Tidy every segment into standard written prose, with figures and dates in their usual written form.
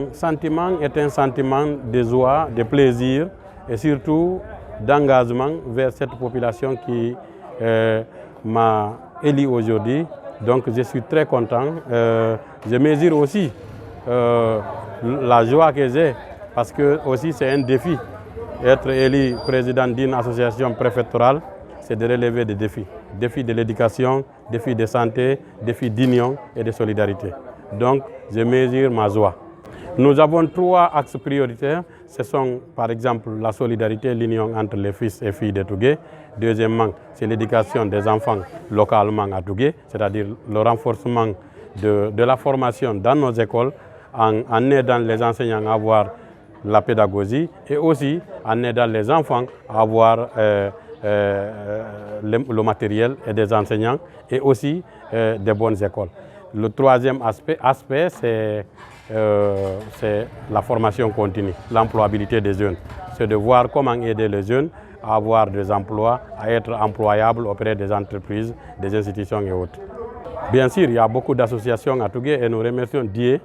Le sentiment est un sentiment de joie, de plaisir et surtout d'engagement vers cette population qui m'a élu aujourd'hui. Donc je suis très content. Je mesure aussi la joie que j'ai parce que aussi c'est un défi. Être élu président d'une association préfectorale, c'est de relever des défis. Défis de l'éducation, défis de santé, défis d'union et de solidarité. Donc je mesure ma joie. Nous avons 3 axes prioritaires. Ce sont par exemple la solidarité, l'union entre les fils et filles de Tougué. Deuxièmement, c'est l'éducation des enfants localement à Tougué, c'est-à-dire le renforcement de la formation dans nos écoles en aidant les enseignants à avoir la pédagogie et aussi en aidant les enfants à avoir le matériel et des enseignants et aussi des bonnes écoles. Le troisième aspect c'est la formation continue, l'employabilité des jeunes. C'est de voir comment aider les jeunes à avoir des emplois, à être employables auprès des entreprises, des institutions et autres. Bien sûr, il y a beaucoup d'associations à Tougué et nous remercions Dieu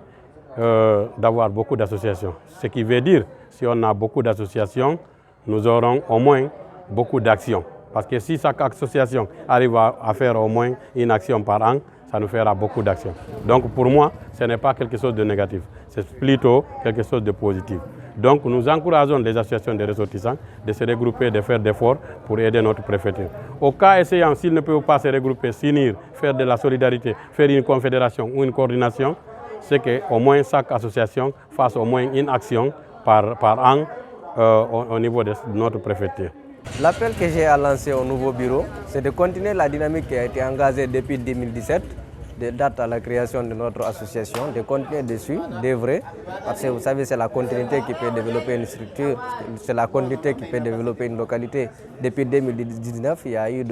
d'avoir beaucoup d'associations. Ce qui veut dire, si on a beaucoup d'associations, nous aurons au moins beaucoup d'actions. Parce que si chaque association arrive à faire au moins une action par an, ça nous fera beaucoup d'actions. Donc pour moi, ce n'est pas quelque chose de négatif, c'est plutôt quelque chose de positif. Donc nous encourageons les associations de ressortissants de se regrouper, de faire des efforts pour aider notre préfecture. Au cas échéant, s'ils ne peuvent pas se regrouper, s'unir, faire de la solidarité, faire une confédération ou une coordination, c'est qu'au moins chaque association fasse au moins une action par an au niveau de notre préfecture. L'appel que j'ai à lancer au nouveau bureau, c'est de continuer la dynamique qui a été engagée depuis 2017, de date à la création de notre association, de continuer dessus, d'œuvrer, parce que vous savez, c'est la continuité qui peut développer une structure, c'est la continuité qui peut développer une localité. Depuis 2019, il y a eu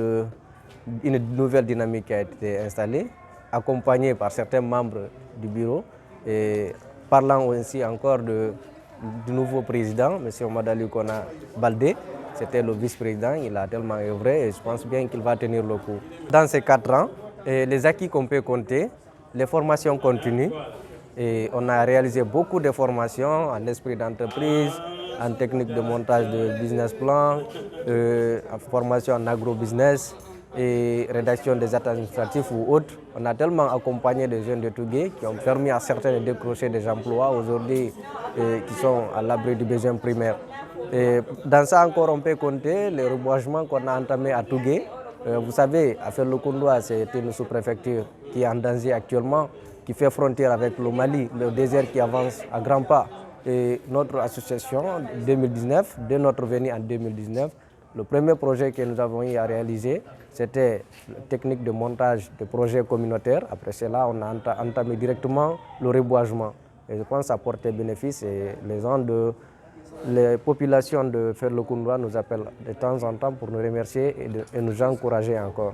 une nouvelle dynamique qui a été installée, accompagnée par certains membres du bureau, et parlant aussi encore du nouveau président, M. Madali Kona Baldé. C'était le vice-président, il a tellement œuvré et je pense bien qu'il va tenir le coup. Dans ces 4 ans, les acquis qu'on peut compter, les formations continuent. Et on a réalisé beaucoup de formations en esprit d'entreprise, en technique de montage de business plan, en formation en agro-business et rédaction des actes administratifs ou autres. On a tellement accompagné des jeunes de Tougué qui ont permis à certains de décrocher des emplois aujourd'hui qui sont à l'abri du besoin primaire. Et dans ça encore, on peut compter les reboisements qu'on a entamés à Tougué. Vous savez, Afel Lokundoua, c'est une sous-préfecture qui est en danger actuellement, qui fait frontière avec le Mali, le désert qui avance à grands pas. Et notre association, 2019, dès notre venue en 2019, le premier projet que nous avons eu à réaliser, c'était la technique de montage de projets communautaires. Après cela, on a entamé directement le reboisement. Et je pense que ça portait bénéfice et les populations de Ferlo-Koundoua nous appellent de temps en temps pour nous remercier et nous encourager encore.